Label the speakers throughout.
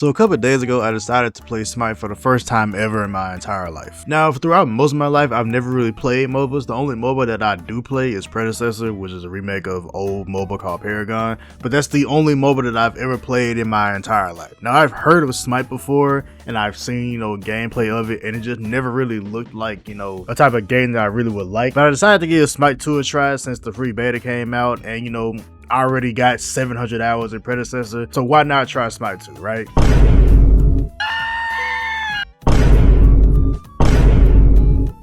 Speaker 1: So a couple of days ago, I decided to play Smite for the first time ever in my entire life. Now, throughout most of my life, I've never really played MOBAs. The only MOBA that I do play is Predecessor, which is a remake of old MOBA called Paragon. But that's the only MOBA that I've ever played in my entire life. Now, I've heard of Smite before, and I've seen, gameplay of it, and it just never really looked like, a type of game that I really would like. But I decided to give Smite 2 a try since the free beta came out, and I already got 700 hours in Predecessor, so why not try Smite 2, right?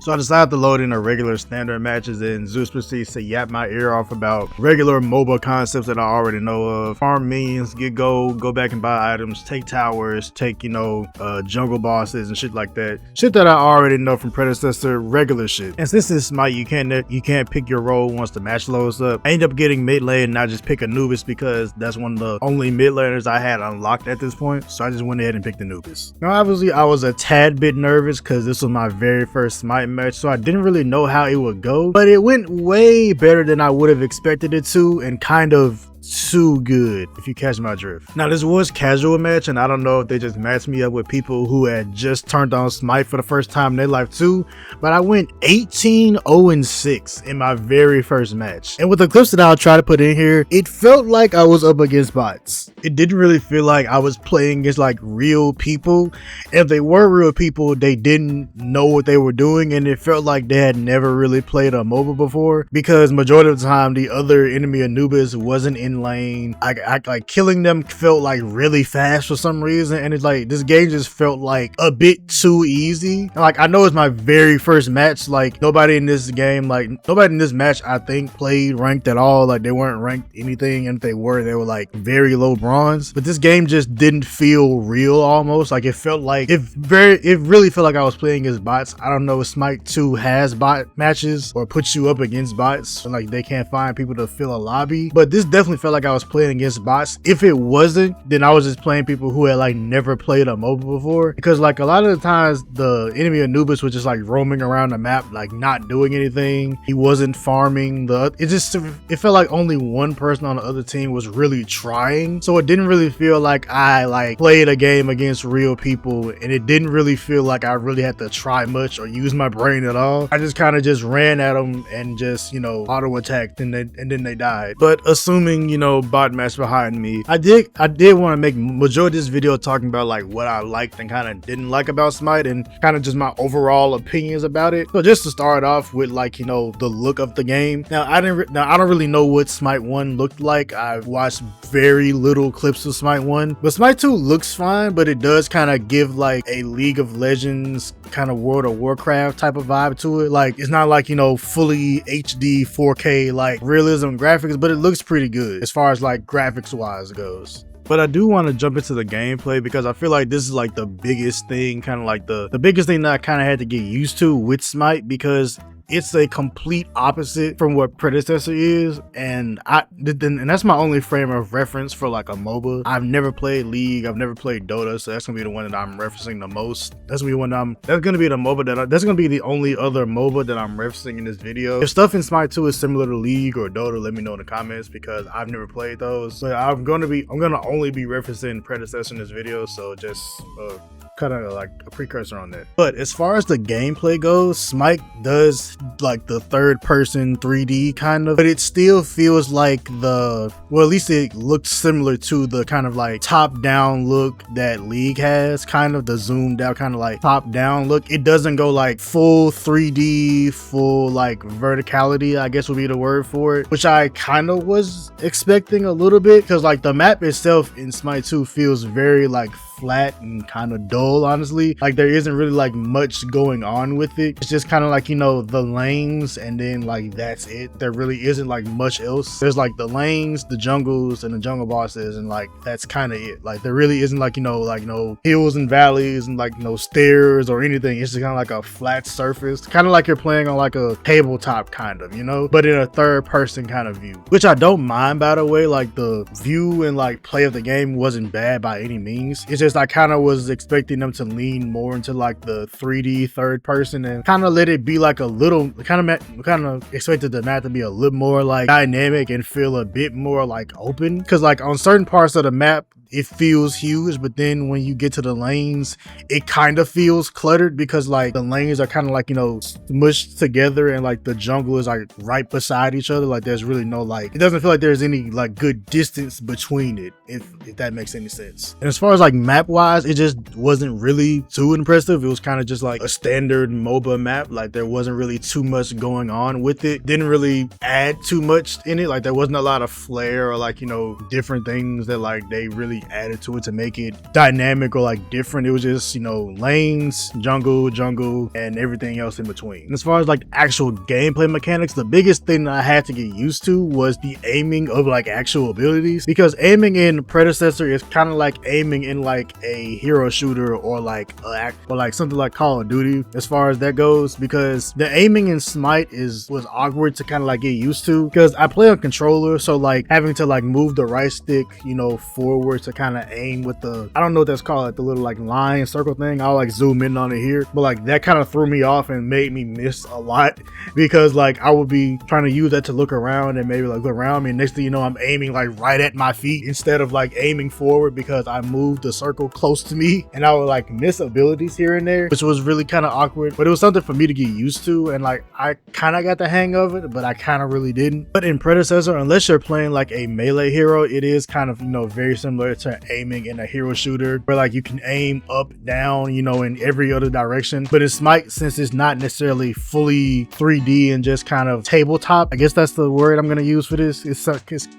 Speaker 1: So I decided to load in a regular standard matches, and Zeus proceeds to yap my ear off about regular MOBA concepts that I already know of. Farm minions, get gold, go back and buy items, take towers, take, jungle bosses and shit like that. Shit that I already know from Predecessor, regular shit. And since it's Smite, you can't pick your role once the match loads up. I end up getting mid lane and I just pick Anubis because that's one of the only mid laners I had unlocked at this point. So I just went ahead and picked Anubis. Now obviously I was a tad bit nervous because this was my very first Smite match, so I didn't really know how it would go, but it went way better than I would have expected it to, and kind of too good, if you catch my drift. Now this was casual match, and I don't know if they just matched me up with people who had just turned on Smite for the first time in their life too, but I went 18-0-6 in my very first match. And with the clips that I'll try to put in here, it felt like I was up against bots. It didn't really feel like I was playing against like real people. If they were real people, they didn't know what they were doing, and it felt like they had never really played a MOBA before, because majority of the time the other enemy Anubis wasn't in lane. Like killing them felt like really fast for some reason, and it's like this game just felt like a bit too easy. And like, I know it's my very first match, like nobody in this match I think played ranked at all. Like they weren't ranked anything, and if they were like very low bronze. But this game just didn't feel real almost. Like it really felt like I was playing against bots. I don't know if Smite 2 has bot matches or puts you up against bots, and like they can't find people to fill a lobby, but this definitely felt like I was playing against bots. If it wasn't, then I was just playing people who had like never played a MOBA before, because like a lot of the times the enemy Anubis was just like roaming around the map, like not doing anything. He wasn't farming. It felt like only one person on the other team was really trying, so it didn't really feel like I like played a game against real people, and it didn't really feel like I really had to try much or use my brain at all. I just kind of just ran at them and just auto attacked, and then they died. But assuming bot match behind me, I did want to make majority of this video talking about like what I liked and kind of didn't like about Smite, and kind of just my overall opinions about it. So just to start off with like the look of the game. Now I don't really know what Smite 1 looked like. I've watched very little clips of Smite 1, but Smite 2 looks fine, but it does kind of give like a League of Legends kind of World of Warcraft type of vibe to it. Like it's not like fully HD 4K like realism graphics, but it looks pretty good as far as like graphics wise goes. But I do want to jump into the gameplay, because I feel like this is like the biggest thing, kind of like the biggest thing that I kind of had to get used to with Smite, because it's a complete opposite from what Predecessor is, and that's my only frame of reference for like a MOBA. I've never played League, I've never played Dota, so that's gonna be the one that I'm referencing the most. That's gonna be the only other MOBA that I'm referencing in this video. If stuff in Smite 2 is similar to League or Dota, let me know in the comments, because I've never played those. So I'm gonna only be referencing Predecessor in this video, so just kind of like a precursor on that. But as far as the gameplay goes, Smite does like the third person 3D kind of, but it still feels like at least it looks similar to the kind of like top down look that League has, kind of the zoomed out kind of like top down look. It doesn't go like full 3D, full like verticality, I guess would be the word for it, which I kind of was expecting a little bit, because like the map itself in Smite 2 feels very like flat and kind of dull, honestly. Like there isn't really like much going on with it. It's just kind of like the lanes, and then like that's it. There really isn't like much else. There's like the lanes, the jungles, and the jungle bosses, and like that's kind of it. Like there really isn't like no hills and valleys and like no stairs or anything. It's just kind of like a flat surface, kind of like you're playing on like a tabletop kind of, but in a third person kind of view, which I don't mind, by the way. Like the view and like play of the game wasn't bad by any means. It's just I kind of was expecting them to lean more into like the 3D third person and kind of let it be like a little kind of expected the map to be a little more like dynamic and feel a bit more like open, because like on certain parts of the map it feels huge, but then when you get to the lanes, it kind of feels cluttered because like the lanes are kind of like, you know, smushed together, and like the jungle is like right beside each other. Like there's really no like, it doesn't feel like there's any like good distance between it, if that makes any sense. And as far as like map wise, it just wasn't really too impressive. It was kind of just like a standard MOBA map. Like there wasn't really too much going on with it. Didn't really add too much in it. Like there wasn't a lot of flair or like, you know, different things that like they really added to it to make it dynamic or like different. It was just, you know, lanes, jungle, and everything else in between. And as far as like actual gameplay mechanics, the biggest thing that I had to get used to was the aiming of like actual abilities, because aiming in Predecessor is kind of like aiming in like a hero shooter or like something like Call of Duty as far as that goes, because the aiming in Smite was awkward to kind of like get used to, because I play on controller, so like having to like move the right stick, you know, forward to kind of aim with the, I don't know what that's called, like the little like line circle thing. I'll like zoom in on it here, but like that kind of threw me off and made me miss a lot, because like I would be trying to use that to look around and maybe like look around me, and next thing you know I'm aiming like right at my feet instead of like aiming forward because I moved the circle close to me, and I would like miss abilities here and there, which was really kind of awkward. But it was something for me to get used to, and like I kind of got the hang of it, but I kind of really didn't. But in Predecessor, unless you're playing like a melee hero, it is kind of, you know, very similar to aiming in a hero shooter, where like you can aim up, down, you know, in every other direction. But in Smite, since it's not necessarily fully 3D and just kind of tabletop, I guess that's the word I'm gonna use for this, it's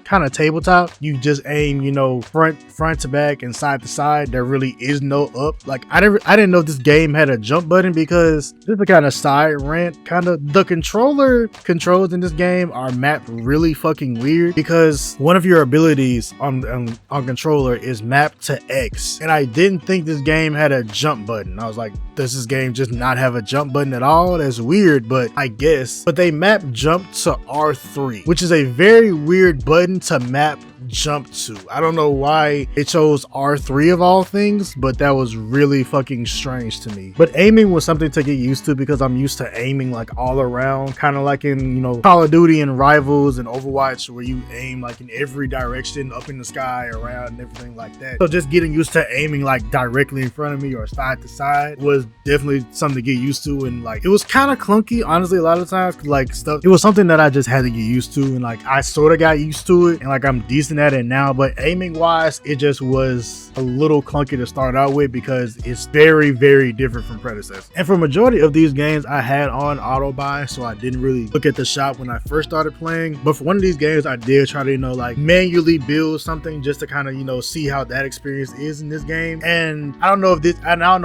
Speaker 1: kind of tabletop. You just aim, you know, front to back and side to side. There really is no up. Like I didn't know this game had a jump button, because this is a kind of side rant, kind of the controller controls in this game are mapped really fucking weird, because one of your abilities on controller is mapped to X, and I didn't think this game had a jump button. I was like, does this game just not have a jump button at all? That's weird, but I guess. But they map jump to R3, which is a very weird button to map jump to. I don't know why it chose R3 of all things, but that was really fucking strange to me. But aiming was something to get used to, because I'm used to aiming like all around, kind of like in, you know, Call of Duty and Rivals and Overwatch, where you aim like in every direction, up in the sky, around, and everything like that. So just getting used to aiming like directly in front of me or side to side was definitely something to get used to. And like it was kind of clunky, honestly, a lot of times, like stuff, it was something that I just had to get used to, and like I sort of got used to it, and like I'm decent at it now. But aiming wise, it just was a little clunky to start out with, because it's very, very different from Predecessor. And for majority of these games, I had on auto buy, so I didn't really look at the shop when I first started playing. But for one of these games, I did try to, you know, like manually build something just to kind of, you know, see how that experience is in this game. And I don't know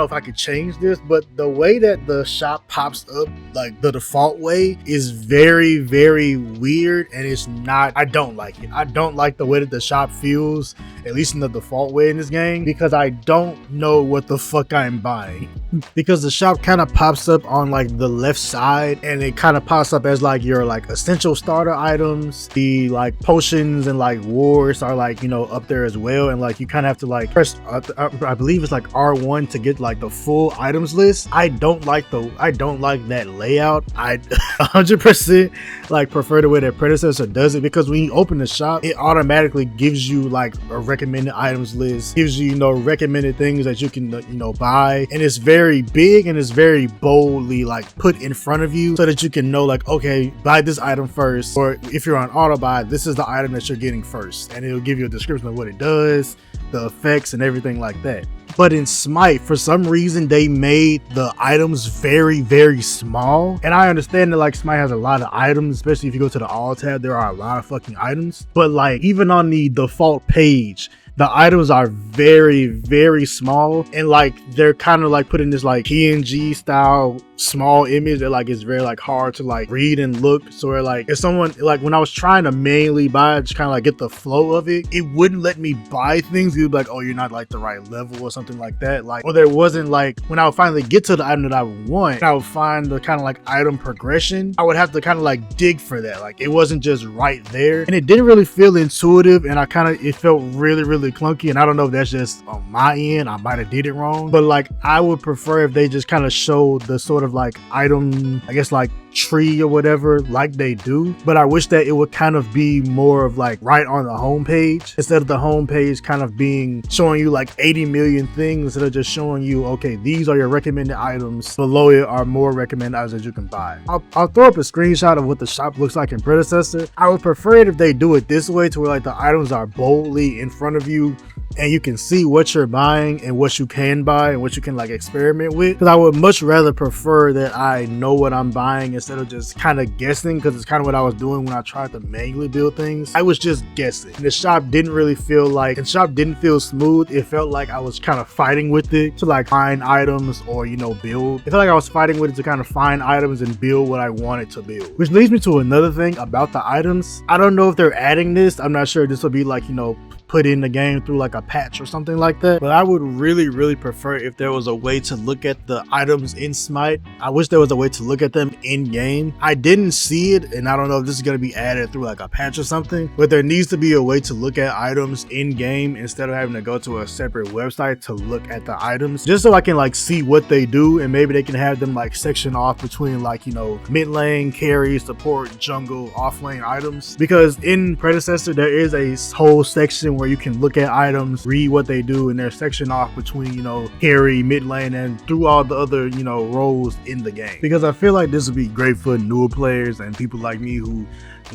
Speaker 1: if I could change this, but the way that the shop pops up, like the default way, is very, very weird, and it's not, I don't like it. I don't like the way that the shop feels, at least in the default way in this game, because I don't know what the fuck I'm buying. Because the shop kind of pops up on like the left side, and it kind of pops up as like your like essential starter items. The like potions and like wars are like, you know, up there as well, and like you kind of have to like press I believe it's like R1 to get like the full items list. I don't like that layout. I 100% like prefer the way that Predecessor does it, because when you open the shop, it automatically gives you like a recommended items list, gives you, you know, recommended things that you can, you know, buy, and it's very big and it's very boldly like put in front of you, so that you can know like, okay, buy this item first, or if you're on auto buy, this is the item that you're getting first, and it'll give you a description of what it does, the effects, and everything like that. But in Smite, for some reason, they made the items very, very small. And I understand that like Smite has a lot of items, especially if you go to the all tab, there are a lot of fucking items. But like even on the default page, the items are very, very small, and like they're kind of like put in this like PNG style small image that like is very like hard to like read and look. So like if someone, like when I was trying to manually buy it, just kind of like get the flow of it, it wouldn't let me buy things. It would be like, oh, you're not like the right level or something like that. Like, or there wasn't like, when I would finally get to the item that I would want, I would find the kind of like item progression, I would have to kind of like dig for that. Like it wasn't just right there, and it didn't really feel intuitive, and it felt really, really clunky. And I don't know if that's just on my end, I might have did it wrong, but like I would prefer if they just kind of showed the sort of like item, I guess like tree or whatever like they do, but I wish that it would kind of be more of like right on the homepage instead of the homepage kind of being showing you like 80 million things instead of just showing you, okay, these are your recommended items. Below it are more recommended items that you can buy. I'll throw up a screenshot of what the shop looks like in Predecessor. I would prefer it if they do it this way to where like the items are boldly in front of you and you can see what you're buying and what you can buy and what you can like experiment with, because I would much rather prefer that I know what I'm buying instead of just kind of guessing, because it's kind of what I was doing when I tried to manually build things. I was just guessing. The shop didn't really feel like, the shop didn't feel smooth. It felt like I was kind of fighting with it to like find items or, you know, build. It felt like I was fighting with it to kind of find items and build what I wanted to build. Which leads me to another thing about the items. I don't know if they're adding this. I'm not sure if this will be like, you know, put in the game through like a patch or something like that, but I would really prefer if there was a way to look at the items in Smite. I wish there was a way to look at them in game. I didn't see it, and I don't know if this is going to be added through like a patch or something, but there needs to be a way to look at items in game instead of having to go to a separate website to look at the items, just so I can like see what they do, and maybe they can have them like section off between like, you know, mid lane, carry, support, jungle, off lane items, because in Predecessor there is a whole section where you can look at items, read what they do, and they're sectioned off between, you know, carry, mid lane, and through all the other, you know, roles in the game. Because I feel like this would be great for newer players and people like me who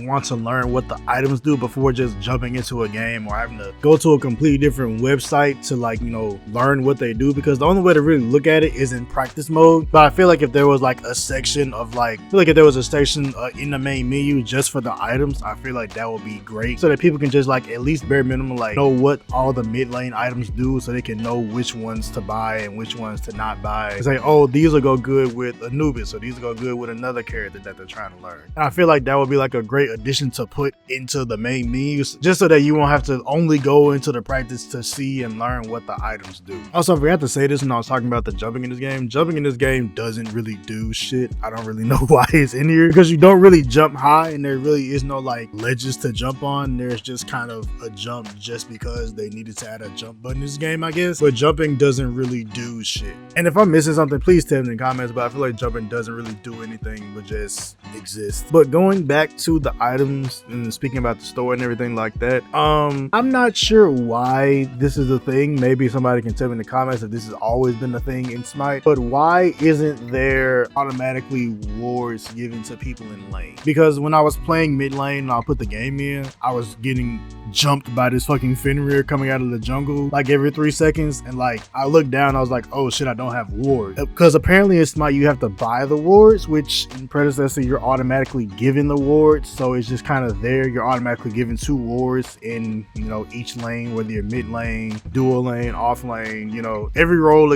Speaker 1: want to learn what the items do before just jumping into a game or having to go to a completely different website to like, you know, learn what they do, because the only way to really look at it is in practice mode. But I feel like if there was like a section of like, I feel like if there was a section in the main menu just for the items, I feel like that would be great, so that people can just like at least bare minimum like know what all the mid lane items do, so they can know which ones to buy and which ones to not buy. It's like, oh, these will go good with Anubis, or these will go good with another character that they're trying to learn. And I feel like that would be like a great addition to put into the main menus, just so that you won't have to only go into the practice to see and learn what the items do. Also, I forgot to say this when I was talking about the jumping in this game. Jumping in this game doesn't really do shit. I don't really know why it's in here, because you don't really jump high and there really is no like ledges to jump on. There's just kind of a jump just because they needed to add a jump button in this game, I guess. But jumping doesn't really do shit. And if I'm missing something, please tell me in the comments, but I feel like jumping doesn't really do anything but just exist. But going back to the items and speaking about the store and everything like that, I'm not sure why this is a thing. Maybe somebody can tell me in the comments if this has always been a thing in Smite, but why isn't there automatically wards given to people in lane? Because when I was playing mid lane and I'll put the game in, I was getting jumped by this fucking Fenrir coming out of the jungle like every 3 seconds, and like I looked down, I was like, oh shit, I don't have wards. Because apparently in Smite you have to buy the wards, which in Predecessor you're automatically given the wards, so it's just kind of there. You're automatically given 2 wards in, you know, each lane, whether you're mid lane, dual lane, off lane, you know, every role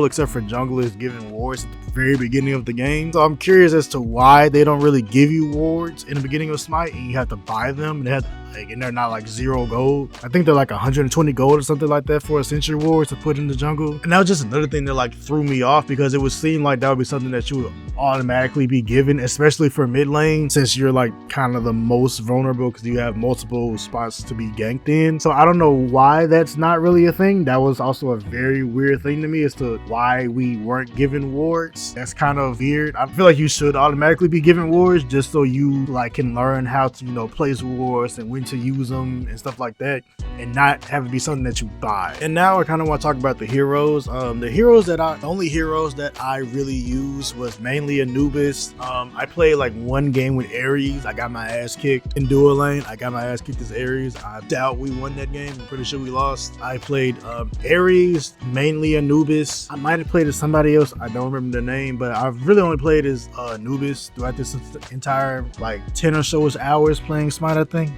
Speaker 1: except for jungle is given wards at the very beginning of the game. So I'm curious as to why they don't really give you wards in the beginning of Smite and you have to buy them, and they have to, like, and they're not like 0 gold. I think they're like 120 gold or something like that for a Century Wards to put in the jungle. And that was just another thing that like threw me off, because it would seem like that would be something that you would automatically be given, especially for mid lane, since you're like kind of the most vulnerable because you have multiple spots to be ganked in. So I don't know why that's not really a thing. That was also a very weird thing to me as to why we weren't given wards. That's kind of weird. I feel like you should automatically be given wards just so you like can learn how to, you know, place wards and when to use them and stuff like that, and not have it be something that you buy. And now I kind of want to talk about the heroes. The only heroes that I really used was mainly Anubis. I played like 1 game with Ares. I got my ass kicked in dual lane. I got my ass kicked as Ares. I doubt we won that game. I'm pretty sure we lost. I played Ares, mainly Anubis. I might have played as somebody else. I don't remember the name, but I've really only played as Anubis throughout this entire like 10 or so hours playing Smite, I think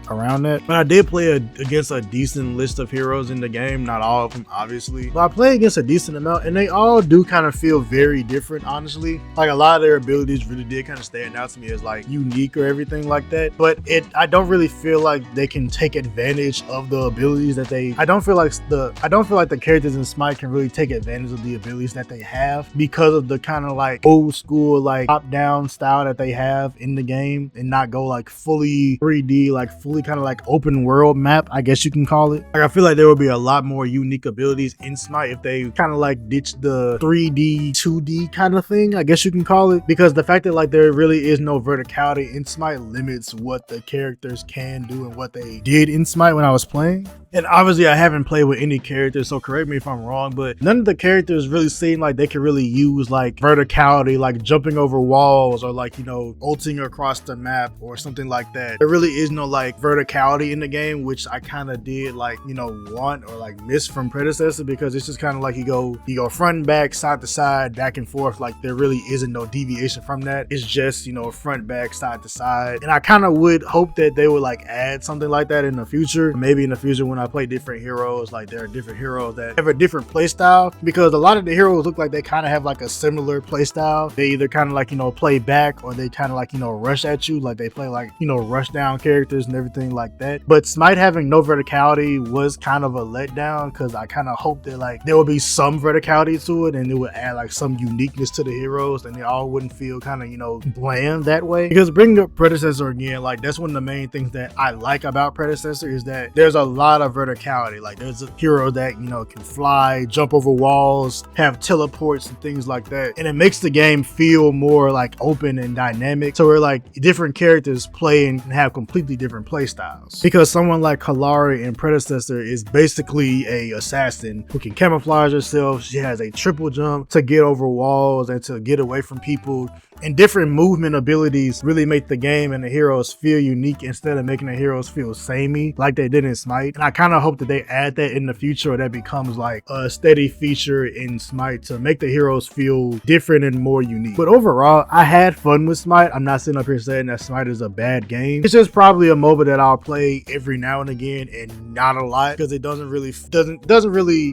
Speaker 1: around that. But I did play against a decent list of heroes in the game, not all of them obviously, but I played against a decent amount, and they all do kind of feel very different, honestly. Like a lot of their abilities really did kind of stand out to me as like unique or everything like that, but I don't really feel like they can take advantage of the abilities that they, I don't feel like the characters in Smite can really take advantage of the abilities that they have, because of the kind of like old school like top down style that they have in the game, and not go like fully 3D like like fully kind of like open world map, I guess you can call it. Like I feel like there would be a lot more unique abilities in Smite if they kind of like ditched the 3D 2D kind of thing, I guess you can call it, because the fact that like there really is no verticality in Smite limits what the characters can do and what they did in Smite when I was playing. And obviously I haven't played with any characters, so correct me if I'm wrong, but none of the characters really seem like they can really use like verticality, like jumping over walls or like, you know, ulting across the map or something like that. There really is no like verticality in the game, which I kind of did like, you know, want or like miss from predecessor, because it's just kind of like you go front and back, side to side, back and forth. Like there really isn't no deviation from that. It's just, you know, front, back, side to side. And I kind of would hope that they would like add something like that in the future. Maybe in the future when I play different heroes, like there are different heroes that have a different play style, because a lot of the heroes look like they kind of have like a similar play style. They either kind of like, you know, play back, or they kind of like, you know, rush at you, like they play like, you know, rush down characters and everything like that. But Smite having no verticality was kind of a letdown, because I kind of hoped that like there would be some verticality to it and it would add like some uniqueness to the heroes and they all wouldn't feel kind of, you know, bland that way. Because bringing up predecessor again, like that's one of the main things that I like about predecessor is that there's a lot of verticality. Like there's a hero that, you know, can fly, jump over walls, have teleports and things like that, and it makes the game feel more like open and dynamic, so where like different characters play and have completely different play styles. Because someone like Kalari in predecessor is basically a assassin who can camouflage herself. She has a triple jump to get over walls and to get away from people, and different movement abilities really make the game and the heroes feel unique instead of making the heroes feel samey like they did in Smite. And I kind of hope that they add that in the future, or that becomes like a steady feature in Smite to make the heroes feel different and more unique. But overall, I had fun with Smite. I'm not sitting up here saying that Smite is a bad game. It's just probably a MOBA that I'll play every now and again and not a lot, because it doesn't really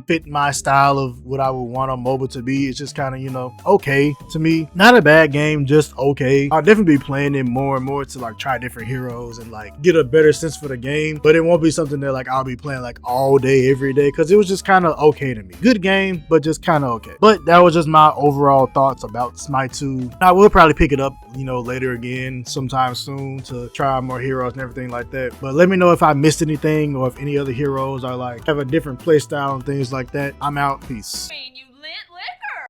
Speaker 1: fit my style of what I would want a MOBA to be. It's just kind of, you know, okay to me. Not a bad game, just okay. I'll definitely be playing it more and more to like try different heroes and like get a better sense for the game, but it won't be something that like I'll be playing like all day every day, because it was just kind of okay to me. Good game, but just kind of okay. But that was just my overall thoughts about Smite 2. I will probably pick it up, you know, later again sometime soon to try more heroes and everything like that. But let me know if I missed anything, or if any other heroes are like have a different play style and things like that. I'm out. Peace.